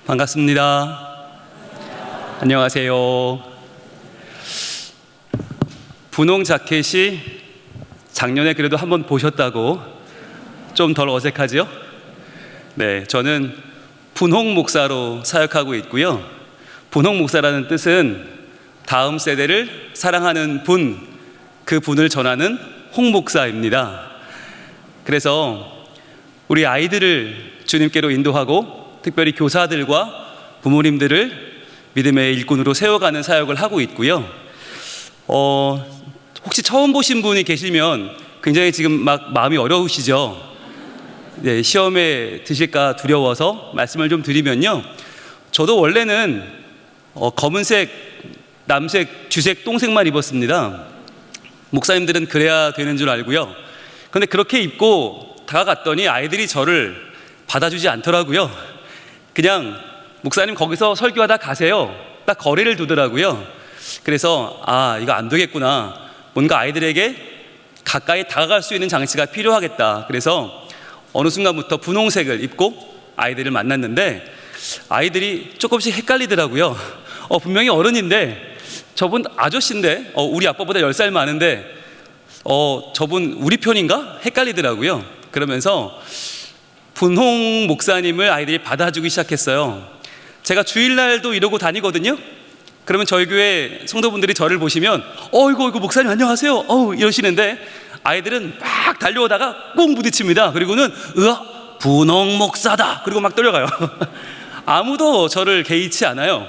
반갑습니다. 안녕하세요. 분홍 자켓이 작년에 그래도 한번 보셨다고 좀 덜 어색하지요? 네, 저는 분홍 목사로 사역하고 있고요. 분홍 목사라는 뜻은 다음 세대를 사랑하는 분, 그 분을 전하는 홍 목사입니다. 그래서 우리 아이들을 주님께로 인도하고 특별히 교사들과 부모님들을 믿음의 일꾼으로 세워가는 사역을 하고 있고요. 혹시 처음 보신 분이 계시면 굉장히 지금 막 마음이 어려우시죠? 네, 시험에 드실까 두려워서 말씀을 좀 드리면요. 저도 원래는 검은색, 남색, 주색, 똥색만 입었습니다. 목사님들은 그래야 되는 줄 알고요. 그런데 그렇게 입고 다가갔더니 아이들이 저를 받아주지 않더라고요. 그냥 목사님 거기서 설교하다 가세요. 딱 거리를 두더라고요. 그래서 이거 안 되겠구나. 뭔가 아이들에게 가까이 다가갈 수 있는 장치가 필요하겠다. 그래서 어느 순간부터 분홍색을 입고 아이들을 만났는데 아이들이 조금씩 헷갈리더라고요. 분명히 어른인데 저분 아저씨인데 우리 아빠보다 10살 많은데 저분 우리 편인가? 헷갈리더라고요. 그러면서 분홍 목사님을 아이들이 받아주기 시작했어요. 제가 주일날도 이러고 다니거든요. 그러면 저희 교회 성도분들이 저를 보시면 이거 목사님 안녕하세요 이러시는데 아이들은 막 달려오다가 꽁 부딪힙니다. 그리고는 분홍 목사다 그리고 막 떨려가요. 아무도 저를 개의치 않아요.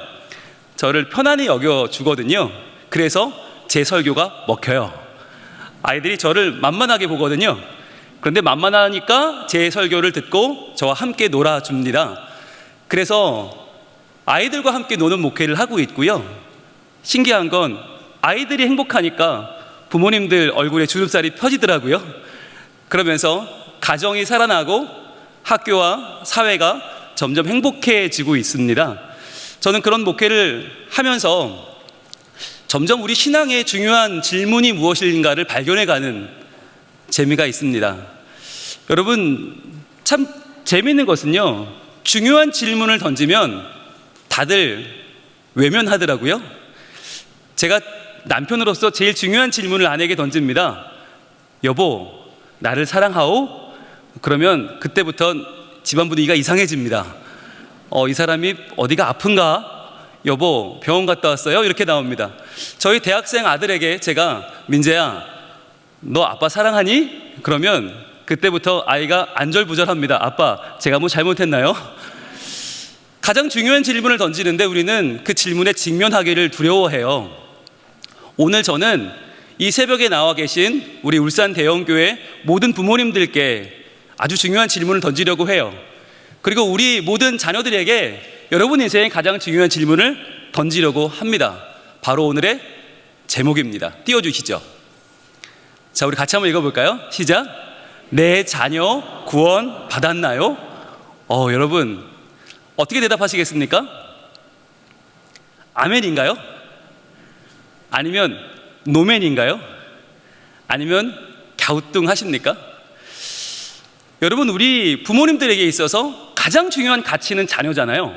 저를 편안히 여겨주거든요. 그래서 제 설교가 먹혀요. 아이들이 저를 만만하게 보거든요. 그런데 만만하니까 제 설교를 듣고 저와 함께 놀아줍니다. 그래서 아이들과 함께 노는 목회를 하고 있고요. 신기한 건 아이들이 행복하니까 부모님들 얼굴에 주름살이 펴지더라고요. 그러면서 가정이 살아나고 학교와 사회가 점점 행복해지고 있습니다. 저는 그런 목회를 하면서 점점 우리 신앙의 중요한 질문이 무엇인가를 발견해가는 재미가 있습니다. 여러분, 참 재미있는 것은요, 중요한 질문을 던지면 다들 외면하더라고요. 제가 남편으로서 제일 중요한 질문을 아내에게 던집니다. 여보, 나를 사랑하오? 그러면 그때부터 집안 분위기가 이상해집니다. 이 사람이 어디가 아픈가? 여보, 병원 갔다 왔어요? 이렇게 나옵니다. 저희 대학생 아들에게 제가 민재야, 너 아빠 사랑하니? 그러면 그때부터 아이가 안절부절합니다. 아빠, 제가 뭐 잘못했나요? 가장 중요한 질문을 던지는데 우리는 그 질문에 직면하기를 두려워해요. 오늘 저는 이 새벽에 나와 계신 우리 울산 대형교회 모든 부모님들께 아주 중요한 질문을 던지려고 해요. 그리고 우리 모든 자녀들에게 여러분 인생의 가장 중요한 질문을 던지려고 합니다. 바로 오늘의 제목입니다. 띄워주시죠. 자, 우리 같이 한번 읽어볼까요? 시작. 내 자녀 구원 받았나요? 여러분 어떻게 대답하시겠습니까? 아멘인가요? 아니면 노멘인가요? 아니면 갸우뚱하십니까? 여러분, 우리 부모님들에게 있어서 가장 중요한 가치는 자녀잖아요.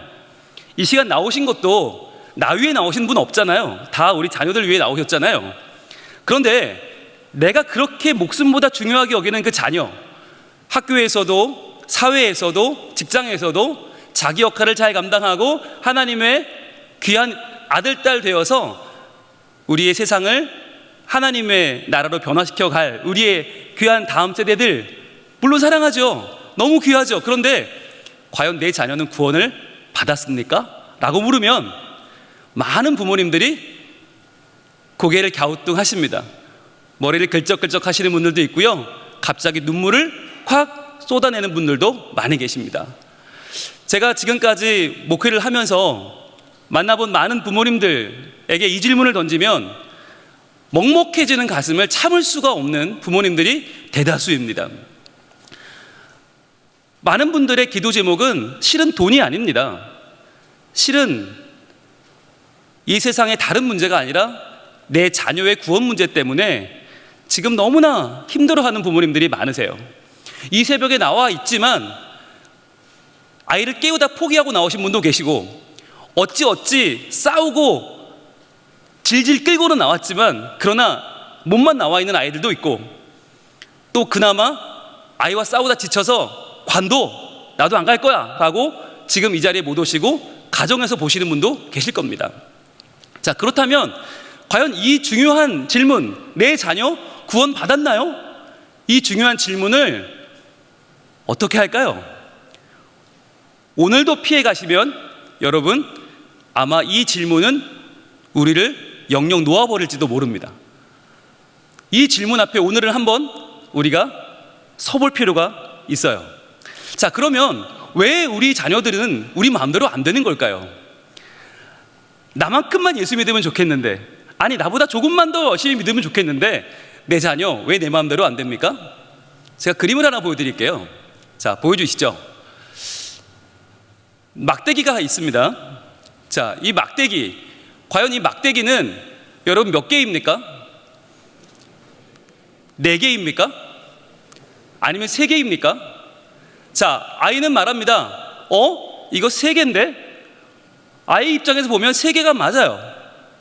이 시간 나오신 것도 나 위에 나오신 분 없잖아요. 다 우리 자녀들 위해 나오셨잖아요. 그런데 내가 그렇게 목숨보다 중요하게 여기는 그 자녀, 학교에서도 사회에서도 직장에서도 자기 역할을 잘 감당하고 하나님의 귀한 아들, 딸 되어서 우리의 세상을 하나님의 나라로 변화시켜 갈 우리의 귀한 다음 세대들, 물론 사랑하죠. 너무 귀하죠. 그런데 과연 내 자녀는 구원을 받았습니까? 라고 물으면 많은 부모님들이 고개를 갸우뚱하십니다. 머리를 긁적긁적 하시는 분들도 있고요. 갑자기 눈물을 확 쏟아내는 분들도 많이 계십니다. 제가 지금까지 목회를 하면서 만나본 많은 부모님들에게 이 질문을 던지면 먹먹해지는 가슴을 참을 수가 없는 부모님들이 대다수입니다. 많은 분들의 기도 제목은 실은 돈이 아닙니다. 실은 이 세상의 다른 문제가 아니라 내 자녀의 구원 문제 때문에 지금 너무나 힘들어하는 부모님들이 많으세요. 이 새벽에 나와 있지만 아이를 깨우다 포기하고 나오신 분도 계시고, 어찌 싸우고 질질 끌고는 나왔지만 그러나 몸만 나와 있는 아이들도 있고, 또 그나마 아이와 싸우다 지쳐서 관도 나도 안 갈 거야 라고 지금 이 자리에 못 오시고 가정에서 보시는 분도 계실 겁니다. 자, 그렇다면 과연 이 중요한 질문, 내 자녀 구원 받았나요? 이 중요한 질문을 어떻게 할까요? 오늘도 피해 가시면 여러분 아마 이 질문은 우리를 영영 놓아버릴지도 모릅니다. 이 질문 앞에 오늘은 한번 우리가 서볼 필요가 있어요. 자, 그러면 왜 우리 자녀들은 우리 마음대로 안 되는 걸까요? 나만큼만 예수 믿으면 좋겠는데, 아니 나보다 조금만 더 열심히 믿으면 좋겠는데 내 자녀 왜 내 마음대로 안 됩니까? 제가 그림을 하나 보여드릴게요. 자, 보여주시죠. 막대기가 있습니다. 자, 이 막대기, 과연 이 막대기는 여러분 몇 개입니까? 4개입니까? 아니면 3개입니까? 자, 아이는 말합니다. 이거 3개인데? 아이 입장에서 보면 3개가 맞아요.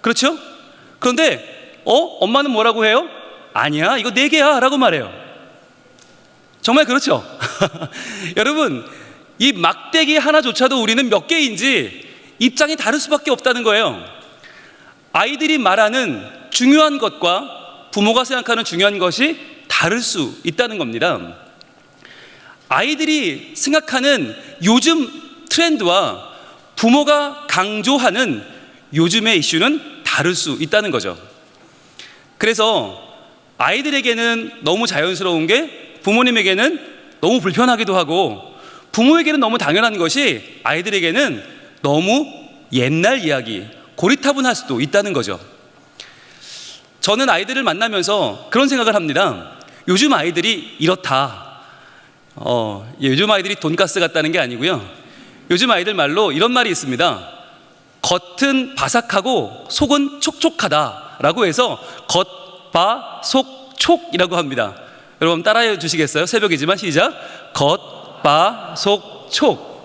그렇죠? 그런데 엄마는 뭐라고 해요? 아니야, 이거 4개야 라고 말해요. 정말 그렇죠? 여러분, 이 막대기 하나조차도 우리는 몇 개인지 입장이 다를 수밖에 없다는 거예요. 아이들이 말하는 중요한 것과 부모가 생각하는 중요한 것이 다를 수 있다는 겁니다. 아이들이 생각하는 요즘 트렌드와 부모가 강조하는 요즘의 이슈는 다를 수 있다는 거죠. 그래서 아이들에게는 너무 자연스러운 게 부모님에게는 너무 불편하기도 하고, 부모에게는 너무 당연한 것이 아이들에게는 너무 옛날 이야기, 고리타분할 수도 있다는 거죠. 저는 아이들을 만나면서 그런 생각을 합니다. 요즘 아이들이 이렇다. 요즘 아이들이 돈가스 같다는 게 아니고요. 요즘 아이들 말로 이런 말이 있습니다. 겉은 바삭하고 속은 촉촉하다라고 해서 겉바속촉이라고 합니다. 여러분 따라해 주시겠어요? 새벽이지만 시작. 겉바속촉.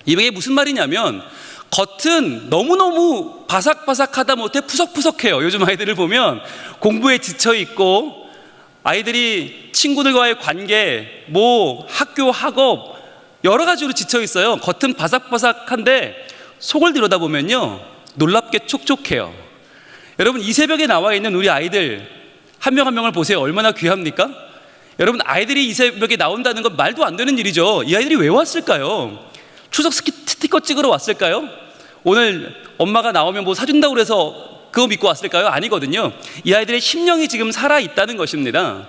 이게 무슨 말이냐면, 겉은 너무너무 바삭바삭하다 못해 푸석푸석해요. 요즘 아이들을 보면 공부에 지쳐있고, 아이들이 친구들과의 관계, 학교, 학업 여러 가지로 지쳐있어요. 겉은 바삭바삭한데 속을 들여다보면요 놀랍게 촉촉해요. 여러분, 이 새벽에 나와 있는 우리 아이들 한 명 한 명을 보세요. 얼마나 귀합니까? 여러분, 아이들이 이 새벽에 나온다는 건 말도 안 되는 일이죠. 이 아이들이 왜 왔을까요? 추석 스티커 찍으러 왔을까요? 오늘 엄마가 나오면 뭐 사준다고 그래서 그거 믿고 왔을까요? 아니거든요. 이 아이들의 심령이 지금 살아있다는 것입니다.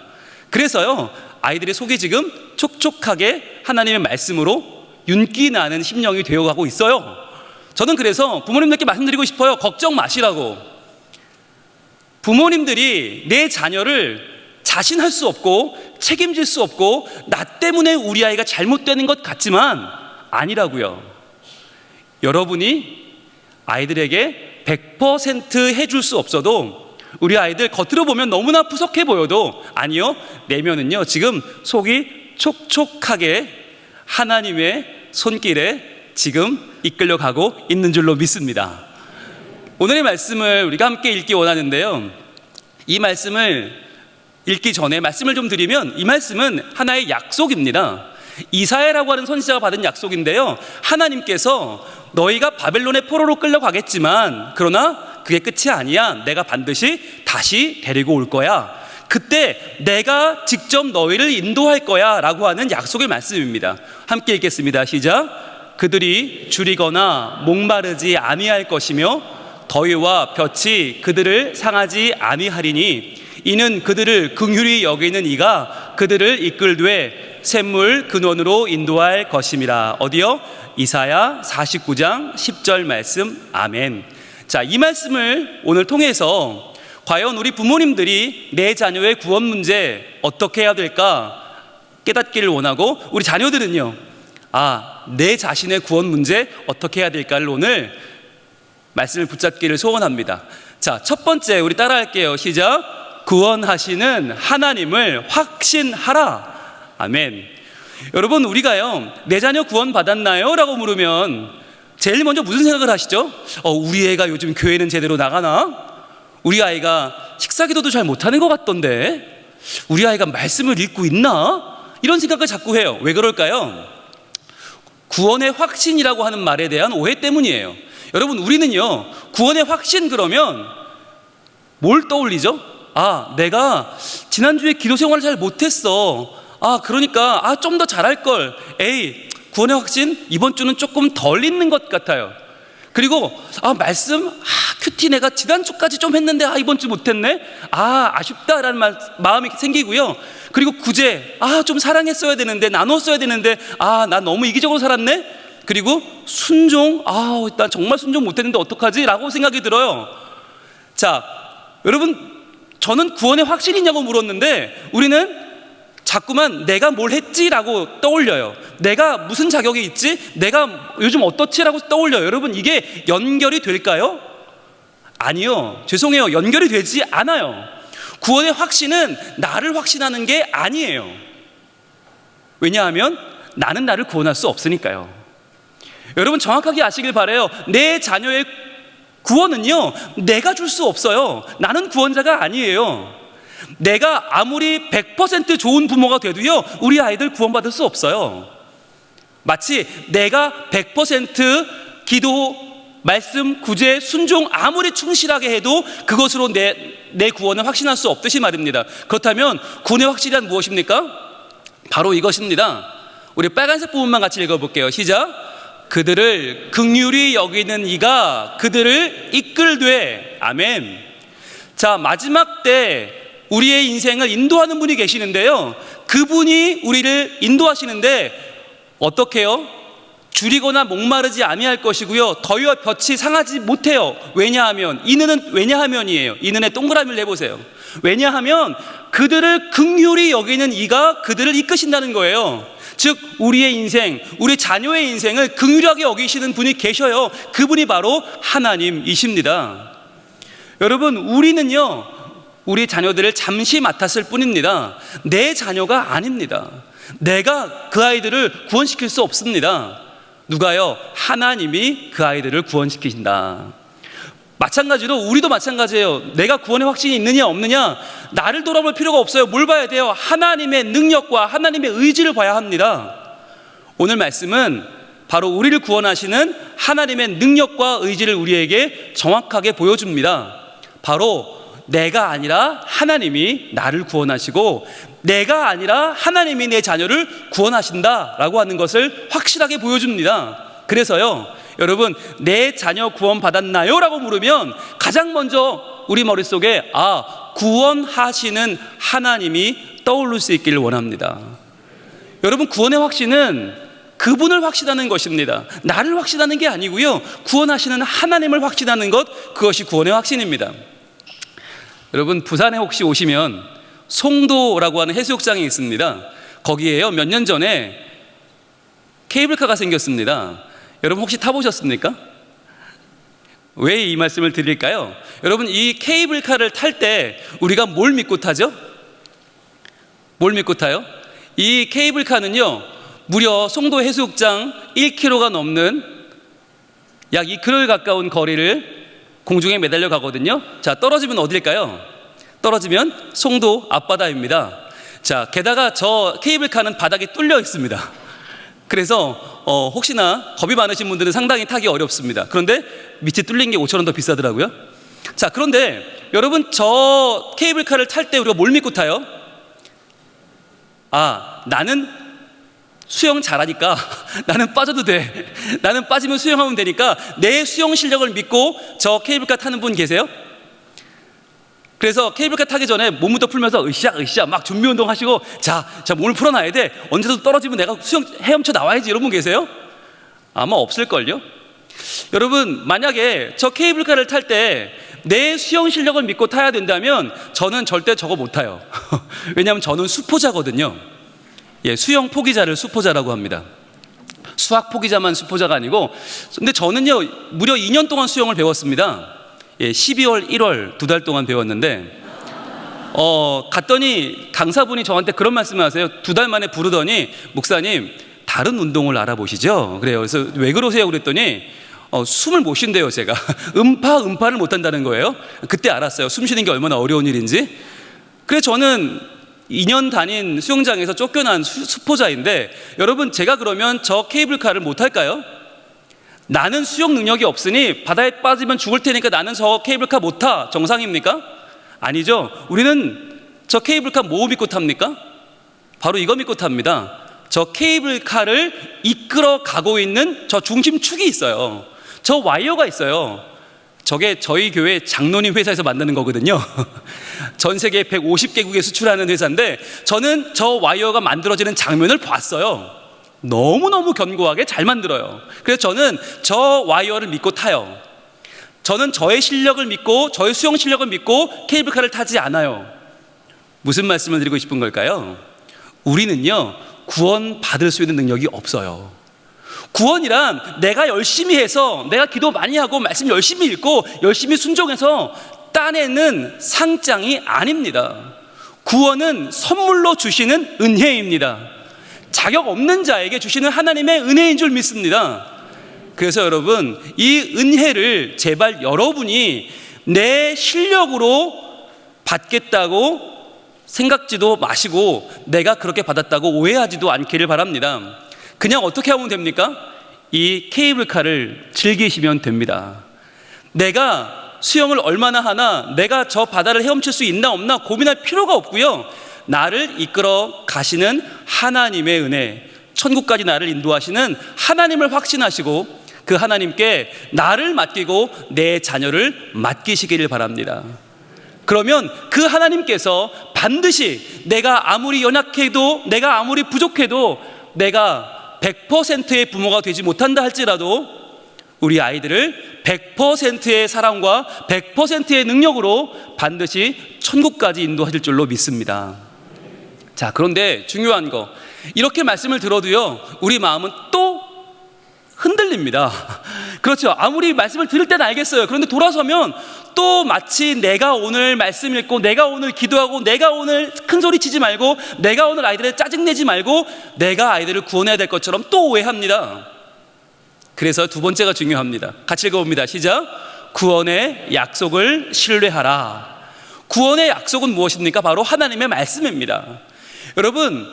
그래서요, 아이들의 속이 지금 촉촉하게 하나님의 말씀으로 윤기 나는 심령이 되어가고 있어요. 저는 그래서 부모님들께 말씀드리고 싶어요. 걱정 마시라고. 부모님들이 내 자녀를 자신할 수 없고 책임질 수 없고 나 때문에 우리 아이가 잘못되는 것 같지만 아니라고요. 여러분이 아이들에게 100% 해줄 수 없어도, 우리 아이들 겉으로 보면 너무나 푸석해 보여도, 아니요, 내면은요 지금 속이 촉촉하게 하나님의 손길에 지금 이끌려가고 있는 줄로 믿습니다. 오늘의 말씀을 우리가 함께 읽기 원하는데요, 이 말씀을 읽기 전에 말씀을 좀 드리면, 이 말씀은 하나의 약속입니다. 이사야라고 하는 선지자가 받은 약속인데요, 하나님께서 너희가 바벨론의 포로로 끌려가겠지만 그러나 그게 끝이 아니야. 내가 반드시 다시 데리고 올 거야. 그때 내가 직접 너희를 인도할 거야 라고 하는 약속의 말씀입니다. 함께 읽겠습니다. 시작. 그들이 줄이거나 목마르지 아니할 것이며 더위와 볕이 그들을 상하지 아니하리니 이는 그들을 긍휼히 여기는 이가 그들을 이끌되 샘물 근원으로 인도할 것임이라. 어디요? 이사야 49장 10절 말씀. 아멘. 자, 이 말씀을 오늘 통해서 과연 우리 부모님들이 내 자녀의 구원 문제 어떻게 해야 될까 깨닫기를 원하고, 우리 자녀들은요, 내 자신의 구원 문제 어떻게 해야 될까를 오늘 말씀을 붙잡기를 소원합니다. 자, 첫 번째 우리 따라할게요. 시작. 구원하시는 하나님을 확신하라. 아멘. 여러분, 우리가요, 내 자녀 구원 받았나요? 라고 물으면 제일 먼저 무슨 생각을 하시죠? 우리 애가 요즘 교회는 제대로 나가나? 우리 아이가 식사기도도 잘 못하는 것 같던데? 우리 아이가 말씀을 읽고 있나? 이런 생각을 자꾸 해요. 왜 그럴까요? 구원의 확신이라고 하는 말에 대한 오해 때문이에요. 여러분, 우리는요, 구원의 확신 그러면 뭘 떠올리죠? 내가 지난주에 기도 생활을 잘 못했어. 그러니까 좀 더 잘할 걸. 구원의 확신 이번 주는 조금 덜 있는 것 같아요. 그리고 말씀 큐티 내가 지난주까지 좀 했는데 이번 주 못했네. 아쉽다라는 마음이 생기고요. 그리고 구제 좀 사랑했어야 되는데, 나눴어야 되는데, 나 너무 이기적으로 살았네. 그리고 순종, 나 정말 순종 못했는데 어떡하지? 라고 생각이 들어요. 자, 여러분, 저는 구원의 확신이냐고 물었는데 우리는 자꾸만 내가 뭘 했지라고 떠올려요. 내가 무슨 자격이 있지? 내가 요즘 어떻지라고 떠올려요. 여러분, 이게 연결이 될까요? 아니요. 죄송해요. 연결이 되지 않아요. 구원의 확신은 나를 확신하는 게 아니에요. 왜냐하면 나는 나를 구원할 수 없으니까요. 여러분, 정확하게 아시길 바라요. 내 자녀의 구원은요, 내가 줄 수 없어요. 나는 구원자가 아니에요. 내가 아무리 100% 좋은 부모가 돼도요, 우리 아이들 구원받을 수 없어요. 마치 내가 100% 기도, 말씀, 구제, 순종 아무리 충실하게 해도 그것으로 내 구원을 확신할 수 없듯이 말입니다. 그렇다면 구원의 확실한 무엇입니까? 바로 이것입니다. 우리 빨간색 부분만 같이 읽어볼게요. 시작. 그들을 긍휼히 여기는 이가 그들을 이끌되. 아멘. 자, 마지막 때 우리의 인생을 인도하는 분이 계시는데요, 그분이 우리를 인도하시는데 어떻게 해요? 줄이거나 목마르지 아니할 것이고요, 더위와 볕이 상하지 못해요. 왜냐하면, 왜냐하면이에요. 이 눈에 동그라미를 해보세요. 왜냐하면 그들을 긍휼히 여기는 이가 그들을 이끄신다는 거예요. 즉 우리의 인생, 우리 자녀의 인생을 긍휼하게 여기시는 분이 계셔요. 그분이 바로 하나님이십니다. 여러분, 우리는요, 우리 자녀들을 잠시 맡았을 뿐입니다. 내 자녀가 아닙니다. 내가 그 아이들을 구원시킬 수 없습니다. 누가요? 하나님이 그 아이들을 구원시키신다. 마찬가지로 우리도 마찬가지예요. 내가 구원의 확신이 있느냐 없느냐, 나를 돌아볼 필요가 없어요. 뭘 봐야 돼요? 하나님의 능력과 하나님의 의지를 봐야 합니다. 오늘 말씀은 바로 우리를 구원하시는 하나님의 능력과 의지를 우리에게 정확하게 보여줍니다. 바로 내가 아니라 하나님이 나를 구원하시고, 내가 아니라 하나님이 내 자녀를 구원하신다라고 하는 것을 확실하게 보여줍니다. 그래서요, 여러분, 내 자녀 구원 받았나요? 라고 물으면 가장 먼저 우리 머릿속에 구원하시는 하나님이 떠오를 수 있기를 원합니다. 여러분, 구원의 확신은 그분을 확신하는 것입니다. 나를 확신하는 게 아니고요, 구원하시는 하나님을 확신하는 것, 그것이 구원의 확신입니다. 여러분, 부산에 혹시 오시면 송도라고 하는 해수욕장이 있습니다. 거기에요, 몇 년 전에 케이블카가 생겼습니다. 여러분, 혹시 타보셨습니까? 왜 이 말씀을 드릴까요? 여러분, 이 케이블카를 탈 때 우리가 뭘 믿고 타죠? 뭘 믿고 타요? 이 케이블카는요, 무려 송도 해수욕장 1km가 넘는 약 2km 가까운 거리를 공중에 매달려 가거든요. 자, 떨어지면 어딜까요? 떨어지면 송도 앞바다입니다. 자, 게다가 저 케이블카는 바닥에 뚫려 있습니다. 그래서 혹시나 겁이 많으신 분들은 상당히 타기 어렵습니다. 그런데 밑이 뚫린 게 5,000원 더 비싸더라고요. 자, 그런데 여러분, 저 케이블카를 탈 때 우리가 뭘 믿고 타요? 나는 수영 잘하니까 나는 빠져도 돼. 나는 빠지면 수영하면 되니까 내 수영 실력을 믿고 저 케이블카 타는 분 계세요? 그래서 케이블카 타기 전에 몸부터 풀면서 으쌰 막 준비 운동 하시고, 자 몸을 풀어놔야 돼. 언제든 떨어지면 내가 수영 헤엄쳐 나와야지. 이런 분 계세요? 아마 없을걸요? 여러분, 만약에 저 케이블카를 탈 때 내 수영 실력을 믿고 타야 된다면 저는 절대 저거 못 타요. 왜냐하면 저는 수포자거든요. 수영 포기자를 수포자라고 합니다. 수학 포기자만 수포자가 아니고, 근데 저는요, 무려 2년 동안 수영을 배웠습니다. 12월, 1월 2달 동안 배웠는데, 갔더니 강사분이 저한테 그런 말씀을 하세요. 2달 만에 부르더니 목사님 다른 운동을 알아보시죠. 그래요. 그래서 왜 그러세요? 그랬더니 숨을 못 쉰대요. 제가 음파를 못 한다는 거예요. 그때 알았어요. 숨 쉬는 게 얼마나 어려운 일인지. 그래서 저는 2년 다닌 수영장에서 쫓겨난 수포자인데 여러분 제가 그러면 저 케이블카를 못 할까요? 나는 수영 능력이 없으니 바다에 빠지면 죽을 테니까 나는 저 케이블카 못 타. 정상입니까? 아니죠. 우리는 저 케이블카 뭐 믿고 탑니까? 바로 이거 믿고 탑니다. 저 케이블카를 이끌어 가고 있는 저 중심축이 있어요. 저 와이어가 있어요. 저게 저희 교회 장로님 회사에서 만드는 거거든요. 전 세계 150개국에 수출하는 회사인데 저는 저 와이어가 만들어지는 장면을 봤어요. 너무너무 견고하게 잘 만들어요. 그래서 저는 저 와이어를 믿고 타요. 저는 저의 실력을 믿고 저의 수영 실력을 믿고 케이블카를 타지 않아요. 무슨 말씀을 드리고 싶은 걸까요? 우리는요 구원 받을 수 있는 능력이 없어요. 구원이란 내가 열심히 해서 내가 기도 많이 하고 말씀 열심히 읽고 열심히 순종해서 따내는 상장이 아닙니다. 구원은 선물로 주시는 은혜입니다. 자격 없는 자에게 주시는 하나님의 은혜인 줄 믿습니다. 그래서 여러분 이 은혜를 제발 여러분이 내 실력으로 받겠다고 생각지도 마시고 내가 그렇게 받았다고 오해하지도 않기를 바랍니다. 그냥 어떻게 하면 됩니까? 이 케이블카를 즐기시면 됩니다. 내가 수영을 얼마나 하나, 내가 저 바다를 헤엄칠 수 있나 없나 고민할 필요가 없고요. 나를 이끌어 가시는 하나님의 은혜, 천국까지 나를 인도하시는 하나님을 확신하시고 그 하나님께 나를 맡기고 내 자녀를 맡기시기를 바랍니다. 그러면 그 하나님께서 반드시 내가 아무리 연약해도 내가 아무리 부족해도 내가 100%의 부모가 되지 못한다 할지라도 우리 아이들을 100%의 사랑과 100%의 능력으로 반드시 천국까지 인도하실 줄로 믿습니다. 자, 그런데 중요한 거, 이렇게 말씀을 들어도요 우리 마음은 또 흔들립니다. 그렇죠. 아무리 말씀을 들을 때는 알겠어요. 그런데 돌아서면 또 마치 내가 오늘 말씀 읽고 내가 오늘 기도하고 내가 오늘 큰 소리 치지 말고 내가 오늘 아이들을 짜증내지 말고 내가 아이들을 구원해야 될 것처럼 또 오해합니다. 그래서 두 번째가 중요합니다. 같이 읽어봅니다. 시작. 구원의 약속을 신뢰하라. 구원의 약속은 무엇입니까? 바로 하나님의 말씀입니다. 여러분,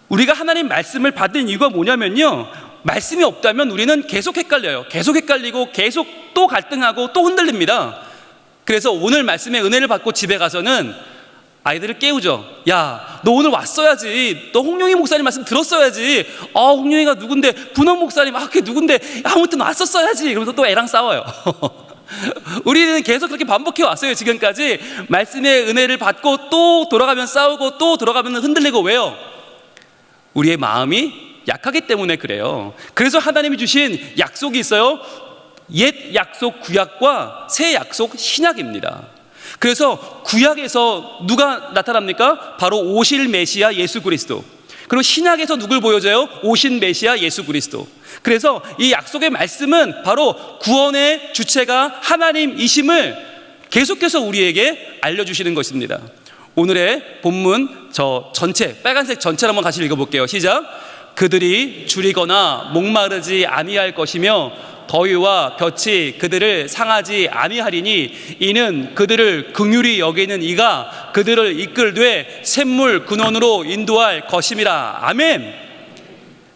우리가 하나님 말씀을 받은 이유가 뭐냐면요, 말씀이 없다면 우리는 계속 헷갈려요. 계속 헷갈리고 계속 또 갈등하고 또 흔들립니다. 그래서 오늘 말씀의 은혜를 받고 집에 가서는 아이들을 깨우죠. 야, 너 오늘 왔어야지. 너 홍용희 목사님 말씀 들었어야지. 홍용희가 누군데? 분원 목사님, 그게 누군데? 아무튼 왔었어야지. 그러면서 또 애랑 싸워요. 우리는 계속 그렇게 반복해 왔어요. 지금까지 말씀의 은혜를 받고 또 돌아가면 싸우고 또 돌아가면 흔들리고. 왜요? 우리의 마음이 약하기 때문에 그래요. 그래서 하나님이 주신 약속이 있어요. 옛 약속 구약과 새 약속 신약입니다. 그래서 구약에서 누가 나타납니까? 바로 오실 메시아 예수 그리스도. 그리고 신약에서 누굴 보여줘요? 오신 메시아 예수 그리스도. 그래서 이 약속의 말씀은 바로 구원의 주체가 하나님이심을 계속해서 우리에게 알려주시는 것입니다. 오늘의 본문 저 전체 빨간색 전체를 한번 같이 읽어볼게요. 시작. 그들이 줄이거나 목마르지 아니할 것이며 더위와 볕이 그들을 상하지 아니하리니 이는 그들을 긍휼히 여기는 이가 그들을 이끌되 샘물 근원으로 인도할 것임이라. 아멘.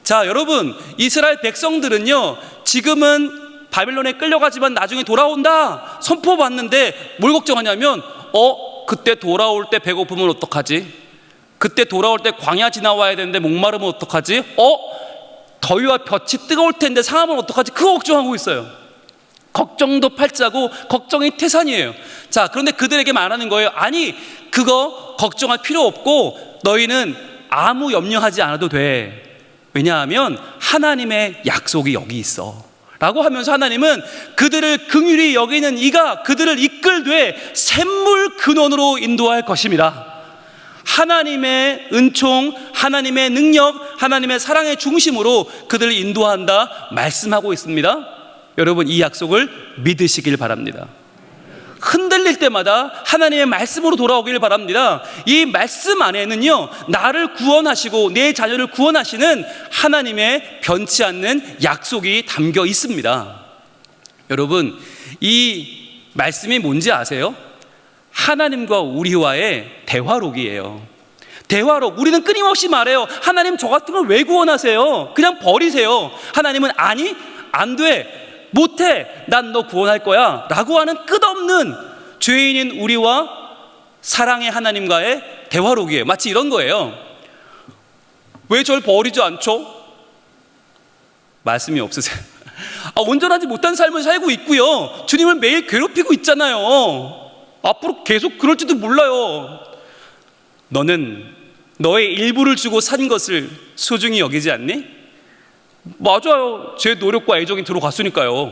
자, 여러분, 이스라엘 백성들은요 지금은 바빌론에 끌려가지만 나중에 돌아온다 선포받는데 뭘 걱정하냐면 그때 돌아올 때 배고프면 어떡하지? 그때 돌아올 때 광야 지나와야 되는데 목마르면 어떡하지? 더위와 볕이 뜨거울 텐데 상하면 어떡하지? 그거 걱정하고 있어요. 걱정도 팔자고 걱정이 태산이에요. 자, 그런데 그들에게 말하는 거예요. 아니, 그거 걱정할 필요 없고 너희는 아무 염려하지 않아도 돼. 왜냐하면 하나님의 약속이 여기 있어 라고 하면서 하나님은 그들을 긍휼히 여기는 이가 그들을 이끌되 샘물 근원으로 인도할 것임이라. 하나님의 은총, 하나님의 능력, 하나님의 사랑의 중심으로 그들을 인도한다 말씀하고 있습니다. 여러분, 이 약속을 믿으시길 바랍니다. 흔들릴 때마다 하나님의 말씀으로 돌아오길 바랍니다. 이 말씀 안에는요, 나를 구원하시고 내 자녀를 구원하시는 하나님의 변치 않는 약속이 담겨 있습니다. 여러분, 이 말씀이 뭔지 아세요? 하나님과 우리와의 대화록이에요. 대화록. 우리는 끊임없이 말해요. 하나님, 저 같은 걸 왜 구원하세요? 그냥 버리세요. 하나님은 아니, 안 돼, 못해, 난 너 구원할 거야 라고 하는 끝없는 죄인인 우리와 사랑의 하나님과의 대화록이에요. 마치 이런 거예요. 왜 절 버리지 않죠? 말씀이 없으세요. 온전하지 못한 삶을 살고 있고요, 주님을 매일 괴롭히고 있잖아요. 앞으로 계속 그럴지도 몰라요. 너는 너의 일부를 주고 산 것을 소중히 여기지 않니? 맞아요. 제 노력과 애정이 들어갔으니까요.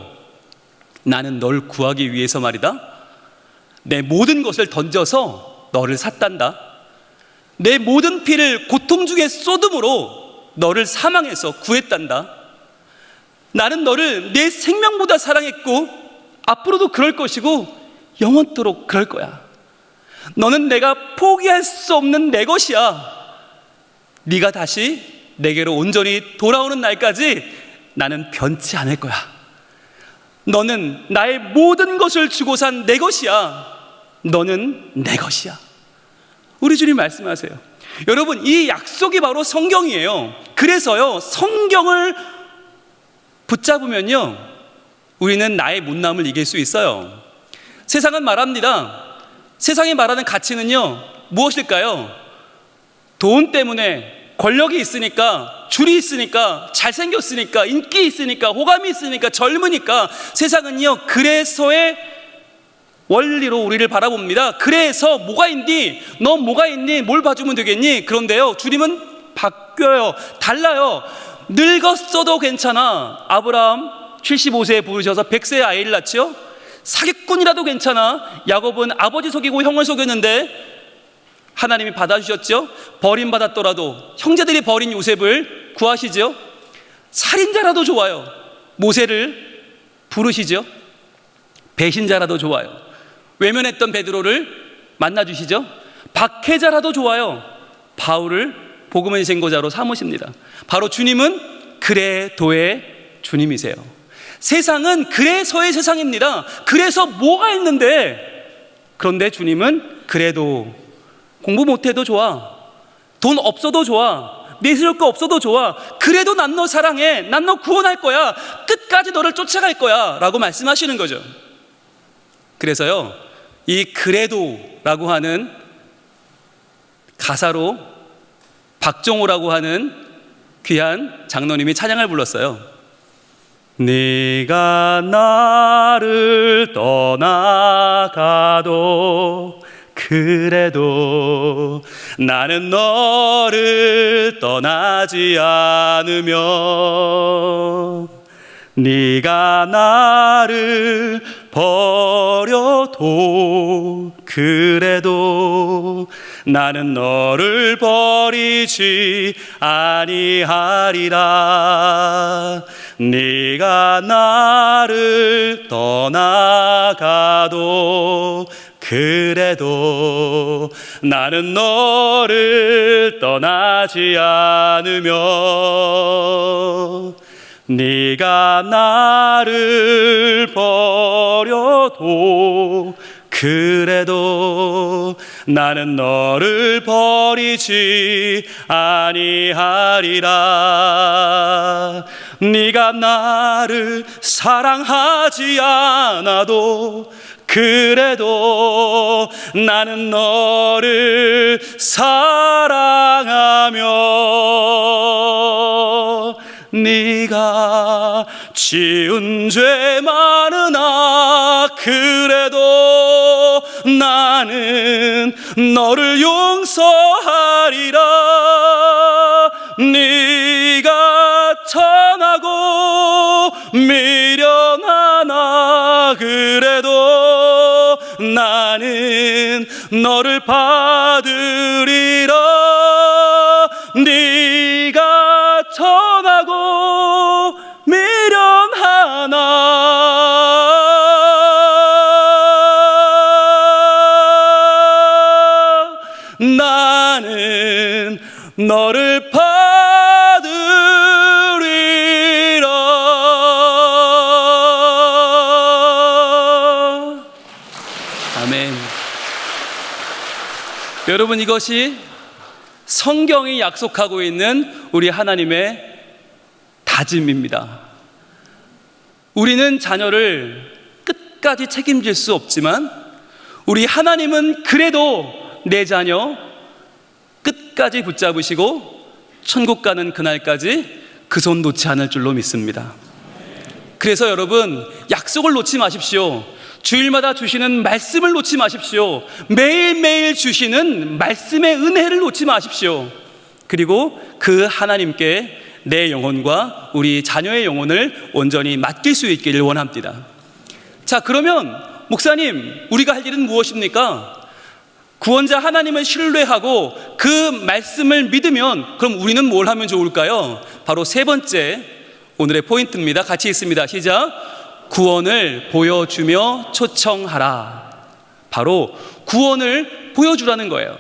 나는 널 구하기 위해서 말이다, 내 모든 것을 던져서 너를 샀단다. 내 모든 피를 고통 중에 쏟음으로 너를 사망에서 구했단다. 나는 너를 내 생명보다 사랑했고 앞으로도 그럴 것이고 영원토록 그럴 거야. 너는 내가 포기할 수 없는 내 것이야. 네가 다시 내게로 온전히 돌아오는 날까지 나는 변치 않을 거야. 너는 나의 모든 것을 주고 산 내 것이야. 너는 내 것이야. 우리 주님 말씀하세요. 여러분, 이 약속이 바로 성경이에요. 그래서요, 성경을 붙잡으면요, 우리는 나의 못남을 이길 수 있어요. 세상은 말합니다. 세상이 말하는 가치는요, 무엇일까요? 돈 때문에, 권력이 있으니까, 줄이 있으니까, 잘생겼으니까, 인기 있으니까, 호감이 있으니까, 젊으니까. 세상은요, 그래서의 원리로 우리를 바라봅니다. 그래서 뭐가 있니? 너 뭐가 있니? 뭘 봐주면 되겠니? 그런데요, 주님은 바뀌어요. 달라요. 늙었어도 괜찮아. 아브라함 75세에 부르셔서 100세에 아이를 낳지요. 사기꾼이라도 괜찮아. 야곱은 아버지 속이고 형을 속였는데 하나님이 받아주셨죠. 버림받았더라도 형제들이 버린 요셉을 구하시죠. 살인자라도 좋아요. 모세를 부르시죠. 배신자라도 좋아요. 외면했던 베드로를 만나주시죠. 박해자라도 좋아요. 바울을 복음의 선고자로 삼으십니다. 바로 주님은 그래도의 주님이세요. 세상은 그래서의 세상입니다. 그래서 뭐가 있는데, 그런데 주님은 그래도, 공부 못해도 좋아, 돈 없어도 좋아, 내세울 거 없어도 좋아, 그래도 난 너 사랑해, 난 너 구원할 거야, 끝까지 너를 쫓아갈 거야 라고 말씀하시는 거죠. 그래서요, 이 그래도라고 하는 가사로 박종호라고 하는 귀한 장로님이 찬양을 불렀어요. 네가 나를 떠나가도 그래도 나는 너를 떠나지 않으며, 네가 나를 버려도 그래도 나는 너를 버리지 아니하리라. 네가 나를 떠나가도 그래도 나는 너를 떠나지 않으며, 네가 나를 버려도 그래도 나는 너를 버리지 아니하리라. 네가 나를 사랑하지 않아도 그래도 나는 너를 사랑하며, 네가 지은 죄 많으나 그래도 나는 너를 용서하리라. 네가 천하고 미련하나 그래도 나는 너를 받으리라. 네가 천하고 미련하나 너를 받으리라. 아멘. 여러분, 이것이 성경이 약속하고 있는 우리 하나님의 다짐입니다. 우리는 자녀를 끝까지 책임질 수 없지만 우리 하나님은 그래도 내 자녀 끝까지 붙잡으시고 천국 가는 그날까지 그 손 놓지 않을 줄로 믿습니다. 그래서 여러분, 약속을 놓지 마십시오. 주일마다 주시는 말씀을 놓지 마십시오. 매일매일 주시는 말씀의 은혜를 놓지 마십시오. 그리고 그 하나님께 내 영혼과 우리 자녀의 영혼을 온전히 맡길 수 있기를 원합니다. 자, 그러면 목사님, 우리가 할 일은 무엇입니까? 구원자 하나님을 신뢰하고 그 말씀을 믿으면 그럼 우리는 뭘 하면 좋을까요? 바로 세 번째 오늘의 포인트입니다. 같이 있습니다. 시작. 구원을 보여주며 초청하라. 바로 구원을 보여주라는 거예요.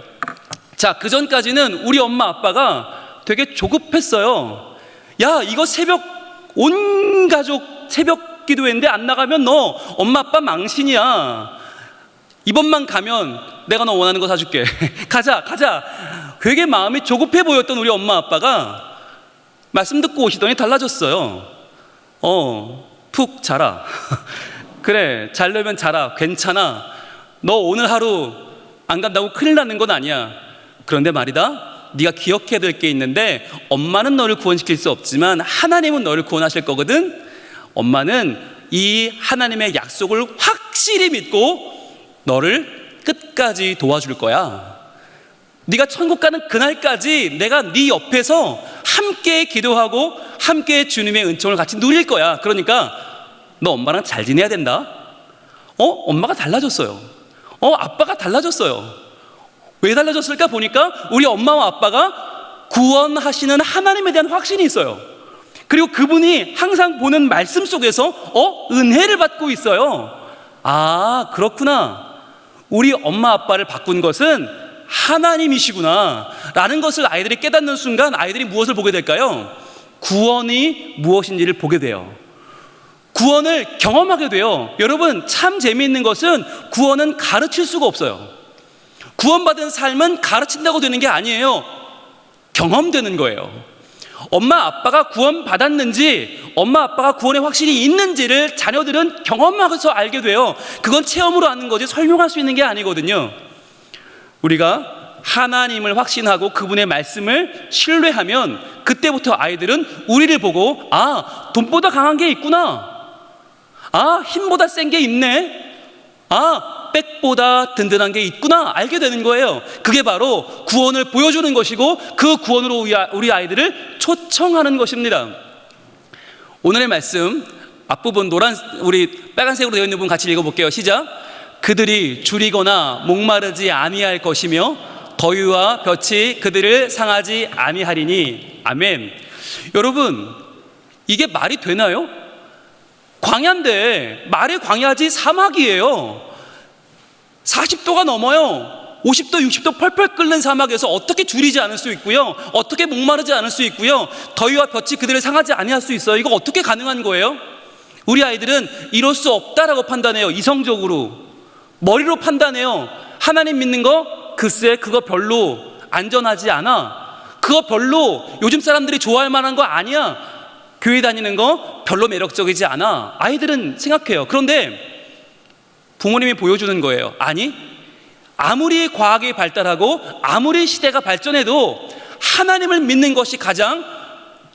자, 그 전까지는 우리 엄마 아빠가 되게 조급했어요. 야, 이거 온 가족 새벽 기도회인데 안 나가면 너 엄마 아빠 망신이야. 이번만 가면 내가 너 원하는 거 사줄게. 가자. 되게 마음이 조급해 보였던 우리 엄마 아빠가 말씀 듣고 오시더니 달라졌어요. 푹 자라. 그래, 자려면 자라. 괜찮아. 너 오늘 하루 안 간다고 큰일 나는 건 아니야. 그런데 말이다, 네가 기억해야 될 게 있는데 엄마는 너를 구원시킬 수 없지만 하나님은 너를 구원하실 거거든. 엄마는 이 하나님의 약속을 확실히 믿고 너를 끝까지 도와줄 거야. 네가 천국 가는 그날까지 내가 네 옆에서 함께 기도하고 함께 주님의 은총을 같이 누릴 거야. 그러니까 너 엄마랑 잘 지내야 된다. 엄마가 달라졌어요. 아빠가 달라졌어요. 왜 달라졌을까 보니까 우리 엄마와 아빠가 구원하시는 하나님에 대한 확신이 있어요. 그리고 그분이 항상 보는 말씀 속에서 은혜를 받고 있어요. 아, 그렇구나. 우리 엄마 아빠를 바꾼 것은 하나님이시구나 라는 것을 아이들이 깨닫는 순간 아이들이 무엇을 보게 될까요? 구원이 무엇인지를 보게 돼요. 구원을 경험하게 돼요. 여러분, 참 재미있는 것은 구원은 가르칠 수가 없어요. 구원받은 삶은 가르친다고 되는 게 아니에요. 경험되는 거예요. 엄마 아빠가 구원받았는지 엄마 아빠가 구원에 확신이 있는지를 자녀들은 경험하면서 알게 돼요. 그건 체험으로 아는 거지 설명할 수 있는 게 아니거든요. 우리가 하나님을 확신하고 그분의 말씀을 신뢰하면 그때부터 아이들은 우리를 보고 아, 돈보다 강한 게 있구나. 아, 힘보다 센 게 있네. 아, 백보다 든든한 게 있구나 알게 되는 거예요. 그게 바로 구원을 보여주는 것이고 그 구원으로 우리 아이들을 초청하는 것입니다. 오늘의 말씀 앞부분 우리 빨간색으로 되어 있는 부분 같이 읽어볼게요. 시작. 그들이 줄이거나 목마르지 아니할 것이며 더위와 볕이 그들을 상하지 아니하리니. 아멘. 여러분, 이게 말이 되나요? 광야인데 말이 광야지 사막이에요. 40도가 넘어요. 50도, 60도 펄펄 끓는 사막에서 어떻게 줄이지 않을 수 있고요, 어떻게 목마르지 않을 수 있고요, 더위와 볕이 그들을 상하지 아니할 수 있어요. 이거 어떻게 가능한 거예요? 우리 아이들은 이럴 수 없다라고 판단해요. 이성적으로 머리로 판단해요. 하나님 믿는 거 글쎄 그거 별로 안전하지 않아. 그거 별로 요즘 사람들이 좋아할 만한 거 아니야. 교회 다니는 거 별로 매력적이지 않아. 아이들은 생각해요. 그런데 부모님이 보여주는 거예요. 아니, 아무리 과학이 발달하고 아무리 시대가 발전해도 하나님을 믿는 것이 가장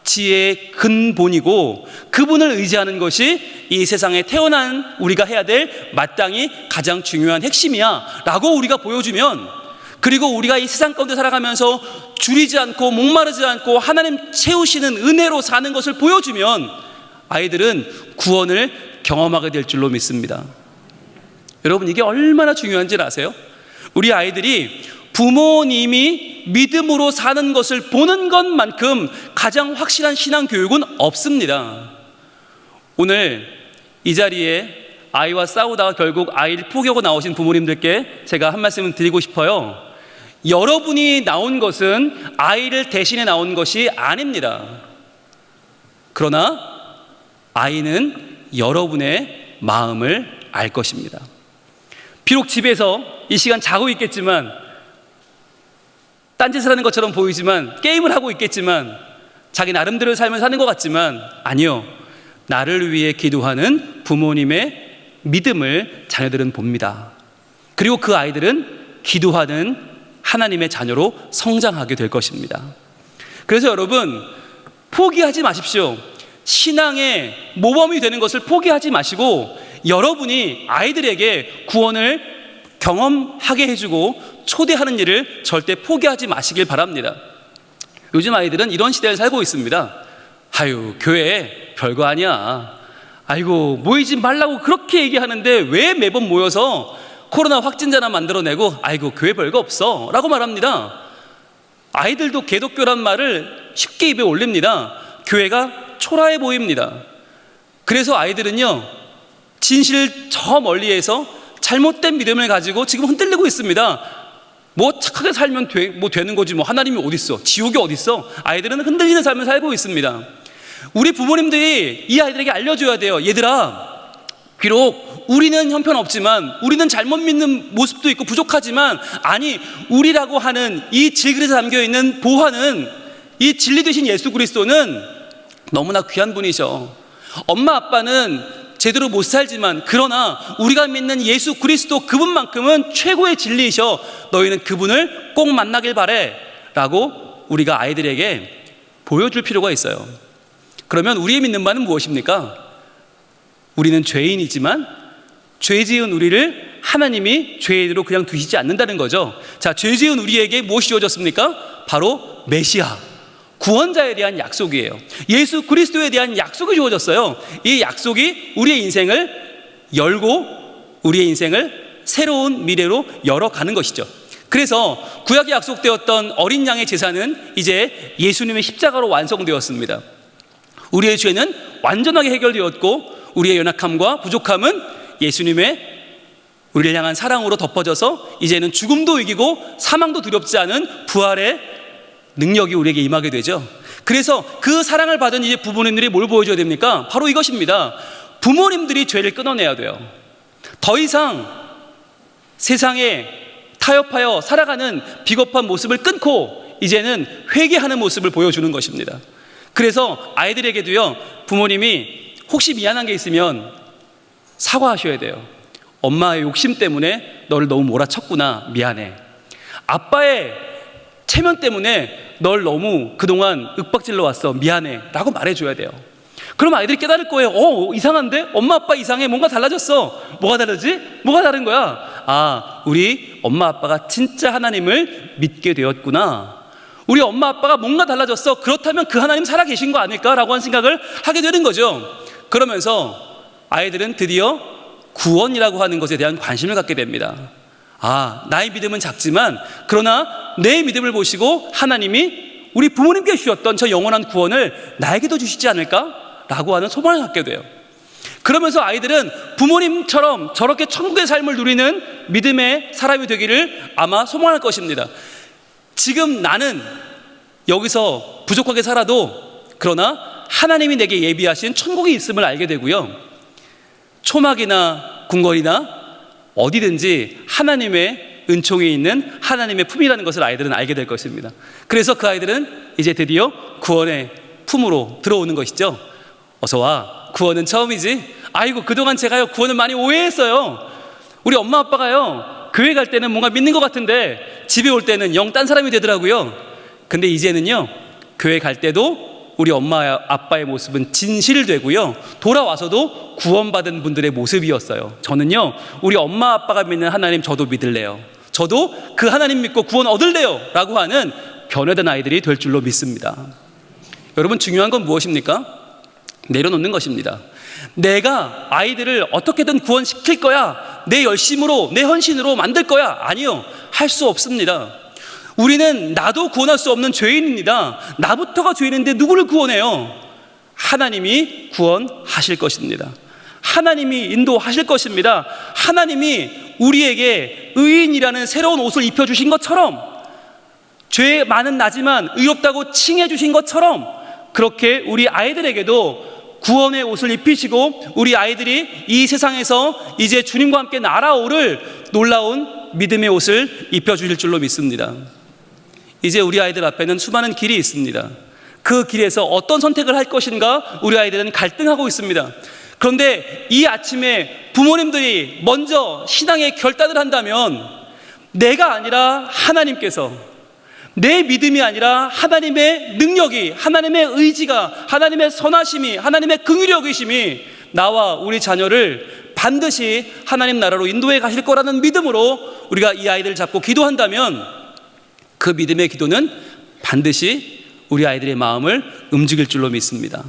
지혜의 근본이고 그분을 의지하는 것이 이 세상에 태어난 우리가 해야 될 마땅히 가장 중요한 핵심이야 라고 우리가 보여주면, 그리고 우리가 이 세상 가운데 살아가면서 줄이지 않고 목마르지 않고 하나님 채우시는 은혜로 사는 것을 보여주면 아이들은 구원을 경험하게 될 줄로 믿습니다. 여러분, 이게 얼마나 중요한지 아세요? 우리 아이들이 부모님이 믿음으로 사는 것을 보는 것만큼 가장 확실한 신앙 교육은 없습니다. 오늘 이 자리에 아이와 싸우다가 결국 아이를 포기하고 나오신 부모님들께 제가 한 말씀을 드리고 싶어요. 여러분이 나온 것은 아이를 대신해 나온 것이 아닙니다. 그러나 아이는 여러분의 마음을 알 것입니다. 비록 집에서 이 시간 자고 있겠지만, 딴짓을 하는 것처럼 보이지만, 게임을 하고 있겠지만, 자기 나름대로의 삶을 사는 것 같지만, 아니요, 나를 위해 기도하는 부모님의 믿음을 자녀들은 봅니다. 그리고 그 아이들은 기도하는 하나님의 자녀로 성장하게 될 것입니다. 그래서 여러분, 포기하지 마십시오. 신앙의 모범이 되는 것을 포기하지 마시고, 여러분이 아이들에게 구원을 경험하게 해주고 초대하는 일을 절대 포기하지 마시길 바랍니다. 요즘 아이들은 이런 시대를 살고 있습니다. 아유, 교회 별거 아니야. 아이고, 모이지 말라고 그렇게 얘기하는데 왜 매번 모여서 코로나 확진자나 만들어내고, 아이고, 교회 별거 없어 라고 말합니다. 아이들도 개독교란 말을 쉽게 입에 올립니다. 교회가 초라해 보입니다. 그래서 아이들은요, 진실 저 멀리에서 잘못된 믿음을 가지고 지금 흔들리고 있습니다. 뭐 착하게 살면 되는 거지, 뭐 하나님이 어딨어, 지옥이 어딨어. 아이들은 흔들리는 삶을 살고 있습니다. 우리 부모님들이 이 아이들에게 알려줘야 돼요. 얘들아, 비록 우리는 형편없지만, 우리는 잘못 믿는 모습도 있고 부족하지만, 아니, 우리라고 하는 이 질그릇에 담겨있는 보화는, 이 진리 되신 예수 그리스도는 너무나 귀한 분이셔. 엄마 아빠는 제대로 못 살지만, 그러나 우리가 믿는 예수 그리스도 그분만큼은 최고의 진리이셔. 너희는 그분을 꼭 만나길 바래 라고 우리가 아이들에게 보여줄 필요가 있어요. 그러면 우리의 믿는 바는 무엇입니까? 우리는 죄인이지만 죄 지은 우리를 하나님이 죄인으로 그냥 두시지 않는다는 거죠. 자, 죄 지은 우리에게 무엇이 주어졌습니까? 바로 메시아, 구원자에 대한 약속이에요. 예수 그리스도에 대한 약속이 주어졌어요. 이 약속이 우리의 인생을 열고 우리의 인생을 새로운 미래로 열어가는 것이죠. 그래서 구약에 약속되었던 어린 양의 제사는 이제 예수님의 십자가로 완성되었습니다. 우리의 죄는 완전하게 해결되었고, 우리의 연약함과 부족함은 예수님의 우리를 향한 사랑으로 덮어져서 이제는 죽음도 이기고 사망도 두렵지 않은 부활의 능력이 우리에게 임하게 되죠. 그래서 그 사랑을 받은 이제 부모님들이 뭘 보여줘야 됩니까? 바로 이것입니다. 부모님들이 죄를 끊어내야 돼요. 더 이상 세상에 타협하여 살아가는 비겁한 모습을 끊고 이제는 회개하는 모습을 보여주는 것입니다. 그래서 아이들에게도요, 부모님이 혹시 미안한 게 있으면 사과하셔야 돼요. 엄마의 욕심 때문에 너를 너무 몰아쳤구나, 미안해. 아빠의 체면 때문에 널 너무 그동안 윽박질러 왔어, 미안해 라고 말해줘야 돼요. 그럼 아이들이 깨달을 거예요. 이상한데? 엄마 아빠 이상해, 뭔가 달라졌어. 뭐가 다르지? 뭐가 다른 거야? 아, 우리 엄마 아빠가 진짜 하나님을 믿게 되었구나. 우리 엄마 아빠가 뭔가 달라졌어. 그렇다면 그 하나님 살아계신 거 아닐까라고 하는 생각을 하게 되는 거죠. 그러면서 아이들은 드디어 구원이라고 하는 것에 대한 관심을 갖게 됩니다. 아, 나의 믿음은 작지만 그러나 내 믿음을 보시고 하나님이 우리 부모님께 주셨던 저 영원한 구원을 나에게도 주시지 않을까라고 하는 소망을 갖게 돼요. 그러면서 아이들은 부모님처럼 저렇게 천국의 삶을 누리는 믿음의 사람이 되기를 아마 소망할 것입니다. 지금 나는 여기서 부족하게 살아도 그러나 하나님이 내게 예비하신 천국이 있음을 알게 되고요, 초막이나 궁궐이나 어디든지 하나님의 은총이 있는 하나님의 품이라는 것을 아이들은 알게 될 것입니다. 그래서 그 아이들은 이제 드디어 구원의 품으로 들어오는 것이죠. 어서 와, 구원은 처음이지. 아이고, 그동안 제가요 구원을 많이 오해했어요. 우리 엄마 아빠가요 교회 갈 때는 뭔가 믿는 것 같은데 집에 올 때는 영 딴 사람이 되더라고요. 근데 이제는요, 교회 갈 때도 우리 엄마 아빠의 모습은 진실되고요, 돌아와서도 구원받은 분들의 모습이었어요. 저는요, 우리 엄마 아빠가 믿는 하나님 저도 믿을래요. 저도 그 하나님 믿고 구원 얻을래요 라고 하는 변화된 아이들이 될 줄로 믿습니다. 여러분, 중요한 건 무엇입니까? 내려놓는 것입니다. 내가 아이들을 어떻게든 구원시킬 거야, 내 열심으로, 내 헌신으로 만들 거야. 아니요, 할 수 없습니다. 우리는 나도 구원할 수 없는 죄인입니다. 나부터가 죄인인데 누구를 구원해요? 하나님이 구원하실 것입니다. 하나님이 인도하실 것입니다. 하나님이 우리에게 의인이라는 새로운 옷을 입혀주신 것처럼 죄 많은 나지만 의롭다고 칭해 주신 것처럼 그렇게 우리 아이들에게도 구원의 옷을 입히시고 우리 아이들이 이 세상에서 이제 주님과 함께 날아오를 놀라운 믿음의 옷을 입혀주실 줄로 믿습니다. 이제 우리 아이들 앞에는 수많은 길이 있습니다. 그 길에서 어떤 선택을 할 것인가 우리 아이들은 갈등하고 있습니다. 그런데 이 아침에 부모님들이 먼저 신앙의 결단을 한다면 내가 아니라 하나님께서, 내 믿음이 아니라 하나님의 능력이, 하나님의 의지가, 하나님의 선하심이, 하나님의 긍휼의 여기심이 나와 우리 자녀를 반드시 하나님 나라로 인도해 가실 거라는 믿음으로 우리가 이 아이들을 잡고 기도한다면 그 믿음의 기도는 반드시 우리 아이들의 마음을 움직일 줄로 믿습니다.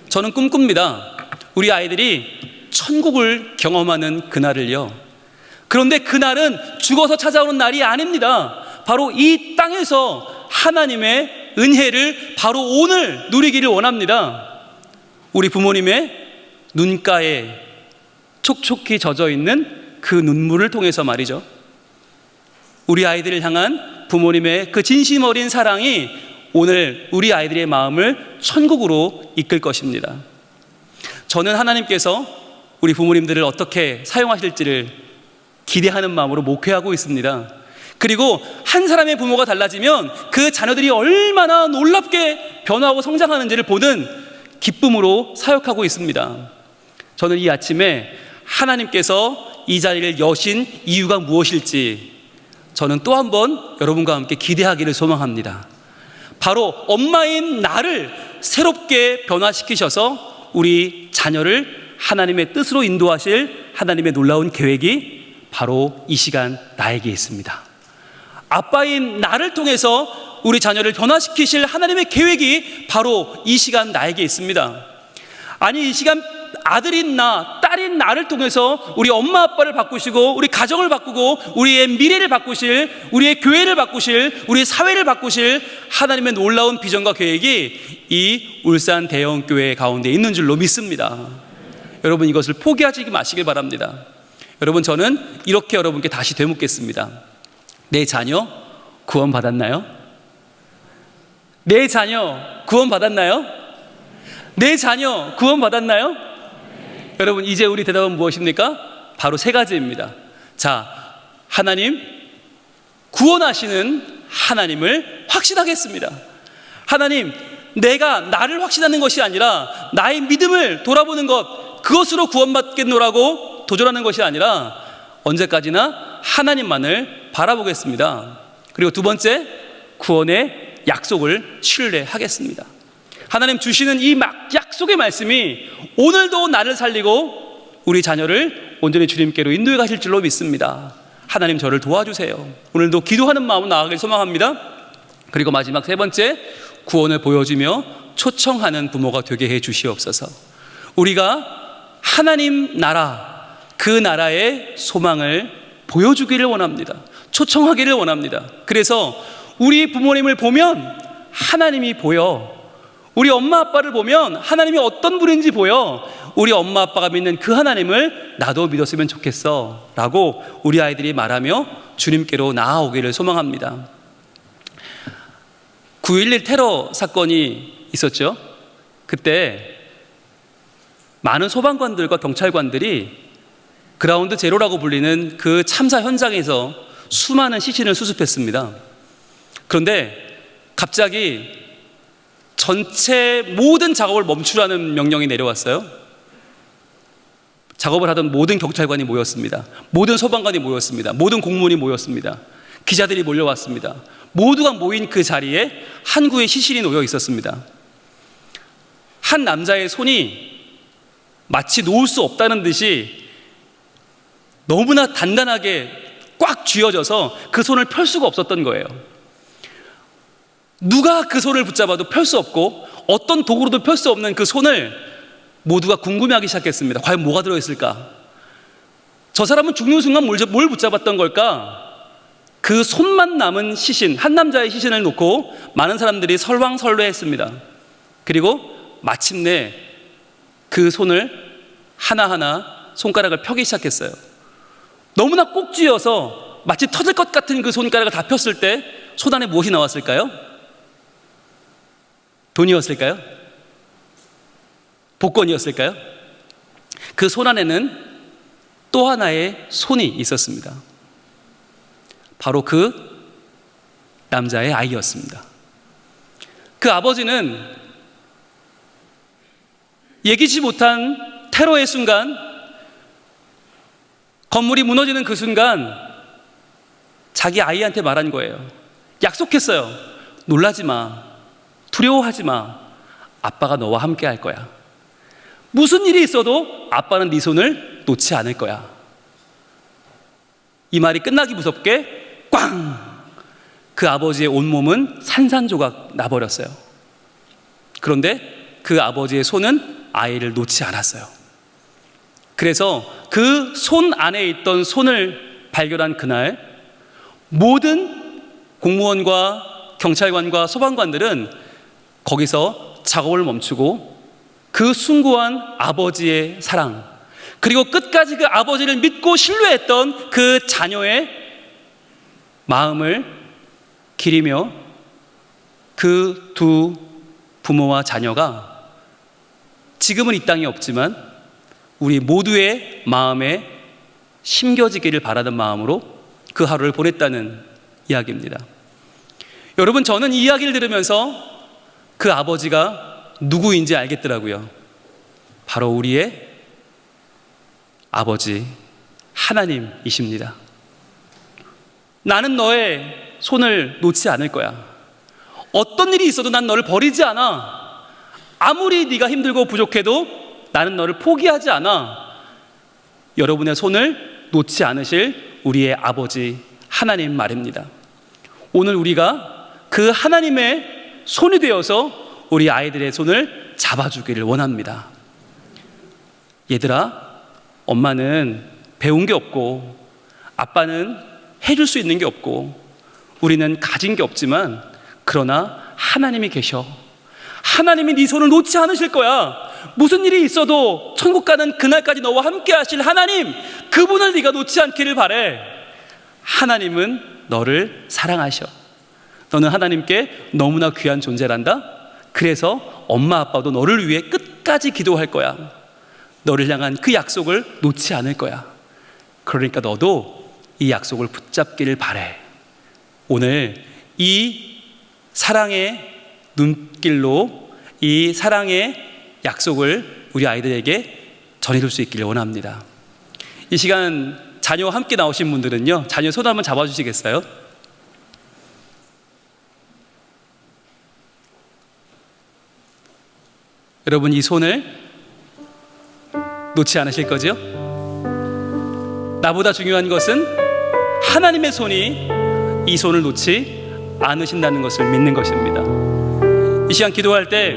저는 꿈꿉니다. 우리 아이들이 천국을 경험하는 그날을요. 그런데 그날은 죽어서 찾아오는 날이 아닙니다. 바로 이 땅에서 하나님의 은혜를 바로 오늘 누리기를 원합니다. 우리 부모님의 눈가에 촉촉히 젖어 있는 그 눈물을 통해서 말이죠. 우리 아이들을 향한 부모님의 그 진심 어린 사랑이 오늘 우리 아이들의 마음을 천국으로 이끌 것입니다. 저는 하나님께서 우리 부모님들을 어떻게 사용하실지를 기대하는 마음으로 목회하고 있습니다. 그리고 한 사람의 부모가 달라지면 그 자녀들이 얼마나 놀랍게 변화하고 성장하는지를 보는 기쁨으로 사역하고 있습니다. 저는 이 아침에 하나님께서 이 자리를 여신 이유가 무엇일지 저는 또 한 번 여러분과 함께 기대하기를 소망합니다. 바로 엄마인 나를 새롭게 변화시키셔서 우리 자녀를 하나님의 뜻으로 인도하실 하나님의 놀라운 계획이 바로 이 시간 나에게 있습니다. 아빠인 나를 통해서 우리 자녀를 변화시키실 하나님의 계획이 바로 이 시간 나에게 있습니다. 아니, 이 시간 아들인 나, 딸인 나를 통해서 우리 엄마 아빠를 바꾸시고 우리 가정을 바꾸고 우리의 미래를 바꾸실, 우리의 교회를 바꾸실, 우리 사회를 바꾸실 하나님의 놀라운 비전과 계획이 이 울산 대형교회 가운데 있는 줄로 믿습니다. 여러분, 이것을 포기하지 마시길 바랍니다. 여러분, 저는 이렇게 여러분께 다시 되묻겠습니다. 내 자녀 구원 받았나요? 내 자녀 구원 받았나요? 내 자녀 구원 받았나요? 여러분, 이제 우리 대답은 무엇입니까? 바로 세 가지입니다. 자, 하나님, 구원하시는 하나님을 확신하겠습니다. 하나님, 내가 나를 확신하는 것이 아니라 나의 믿음을 돌아보는 것, 그것으로 구원받겠노라고 도전하는 것이 아니라 언제까지나 하나님만을 바라보겠습니다. 그리고 두 번째, 구원의 약속을 신뢰하겠습니다. 하나님 주시는 이 약속의 말씀이 오늘도 나를 살리고 우리 자녀를 온전히 주님께로 인도해 가실 줄로 믿습니다. 하나님, 저를 도와주세요. 오늘도 기도하는 마음으로 나아가길 소망합니다. 그리고 마지막 세 번째, 구원을 보여주며 초청하는 부모가 되게 해 주시옵소서. 우리가 하나님 나라, 그 나라의 소망을 보여주기를 원합니다. 초청하기를 원합니다. 그래서 우리 부모님을 보면 하나님이 보여, 우리 엄마 아빠를 보면 하나님이 어떤 분인지 보여, 우리 엄마 아빠가 믿는 그 하나님을 나도 믿었으면 좋겠어 라고 우리 아이들이 말하며 주님께로 나아오기를 소망합니다. 9.11 테러 사건이 있었죠. 그때 많은 소방관들과 경찰관들이 그라운드 제로라고 불리는 그 참사 현장에서 수많은 시신을 수습했습니다. 그런데 갑자기 전체 모든 작업을 멈추라는 명령이 내려왔어요. 작업을 하던 모든 경찰관이 모였습니다. 모든 소방관이 모였습니다. 모든 공무원이 모였습니다. 기자들이 몰려왔습니다. 모두가 모인 그 자리에 한 구의 시신이 놓여 있었습니다. 한 남자의 손이 마치 놓을 수 없다는 듯이 너무나 단단하게 꽉 쥐어져서 그 손을 펼 수가 없었던 거예요. 누가 그 손을 붙잡아도 펼 수 없고 어떤 도구로도 펼 수 없는 그 손을 모두가 궁금해하기 시작했습니다. 과연 뭐가 들어있을까? 저 사람은 죽는 순간 뭘 붙잡았던 걸까? 그 손만 남은 시신, 한 남자의 시신을 놓고 많은 사람들이 설왕설래했습니다. 그리고 마침내 그 손을 하나하나 손가락을 펴기 시작했어요. 너무나 꼭 쥐어서 마치 터질 것 같은 그 손가락을 다 폈을 때 손 안에 무엇이 나왔을까요? 돈이었을까요? 복권이었을까요? 그 손 안에는 또 하나의 손이 있었습니다. 바로 그 남자의 아이였습니다. 그 아버지는 예기치 못한 테러의 순간, 건물이 무너지는 그 순간 자기 아이한테 말한 거예요. 약속했어요. 놀라지 마. 두려워하지 마. 아빠가 너와 함께 할 거야. 무슨 일이 있어도 아빠는 네 손을 놓지 않을 거야. 이 말이 끝나기 무섭게 꽝! 그 아버지의 온몸은 산산조각 나버렸어요. 그런데 그 아버지의 손은 아이를 놓지 않았어요. 그래서 그 손 안에 있던 손을 발견한 그날 모든 공무원과 경찰관과 소방관들은 거기서 작업을 멈추고 그 숭고한 아버지의 사랑, 그리고 끝까지 그 아버지를 믿고 신뢰했던 그 자녀의 마음을 기리며 그 두 부모와 자녀가 지금은 이 땅에 없지만 우리 모두의 마음에 심겨지기를 바라는 마음으로 그 하루를 보냈다는 이야기입니다. 여러분, 저는 이 이야기를 들으면서 그 아버지가 누구인지 알겠더라고요. 바로 우리의 아버지 하나님이십니다. 나는 너의 손을 놓지 않을 거야. 어떤 일이 있어도 난 너를 버리지 않아. 아무리 네가 힘들고 부족해도 나는 너를 포기하지 않아. 여러분의 손을 놓지 않으실 우리의 아버지 하나님 말입니다. 오늘 우리가 그 하나님의 손이 되어서 우리 아이들의 손을 잡아주기를 원합니다. 얘들아, 엄마는 배운 게 없고 아빠는 해줄 수 있는 게 없고 우리는 가진 게 없지만 그러나 하나님이 계셔. 하나님이 네 손을 놓지 않으실 거야. 무슨 일이 있어도 천국 가는 그날까지 너와 함께 하실 하나님, 그분을 네가 놓지 않기를 바래. 하나님은 너를 사랑하셔. 너는 하나님께 너무나 귀한 존재란다. 그래서 엄마 아빠도 너를 위해 끝까지 기도할 거야. 너를 향한 그 약속을 놓지 않을 거야. 그러니까 너도 이 약속을 붙잡기를 바래. 오늘 이 사랑의 눈길로 이 사랑의 약속을 우리 아이들에게 전해줄 수 있기를 원합니다. 이 시간 자녀와 함께 나오신 분들은요, 자녀 손 한번 잡아주시겠어요? 여러분, 이 손을 놓지 않으실 거죠? 나보다 중요한 것은 하나님의 손이 이 손을 놓지 않으신다는 것을 믿는 것입니다. 이 시간 기도할 때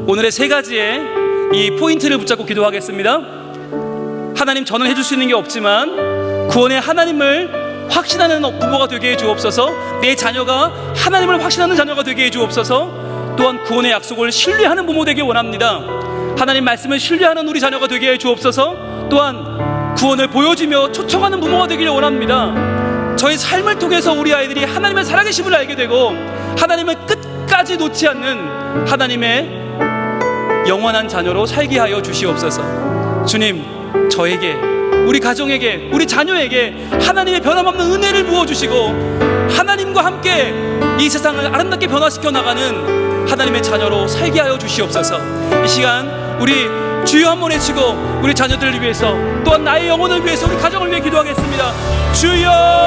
오늘의 세 가지의 이 포인트를 붙잡고 기도하겠습니다. 하나님, 저는 해줄 수 있는 게 없지만 구원의 하나님을 확신하는 부모가 되게 해 주옵소서. 내 자녀가 하나님을 확신하는 자녀가 되게 해 주옵소서. 또한 구원의 약속을 신뢰하는 부모 되기 원합니다. 하나님 말씀을 신뢰하는 우리 자녀가 되게 해 주옵소서. 또한 구원을 보여주며 초청하는 부모가 되기를 원합니다. 저희 삶을 통해서 우리 아이들이 하나님의 살아계심을 알게 되고 하나님을 끝까지 놓지 않는 하나님의 영원한 자녀로 살게 하여 주시옵소서. 주님, 저에게, 우리 가정에게, 우리 자녀에게 하나님의 변함없는 은혜를 부어주시고 하나님과 함께 이 세상을 아름답게 변화시켜 나가는 하나님의 자녀로 살게 하여 주시옵소서. 이 시간 우리 주여 한번 외치고 우리 자녀들을 위해서, 또한 나의 영혼을 위해서, 우리 가정을 위해 기도하겠습니다. 주여!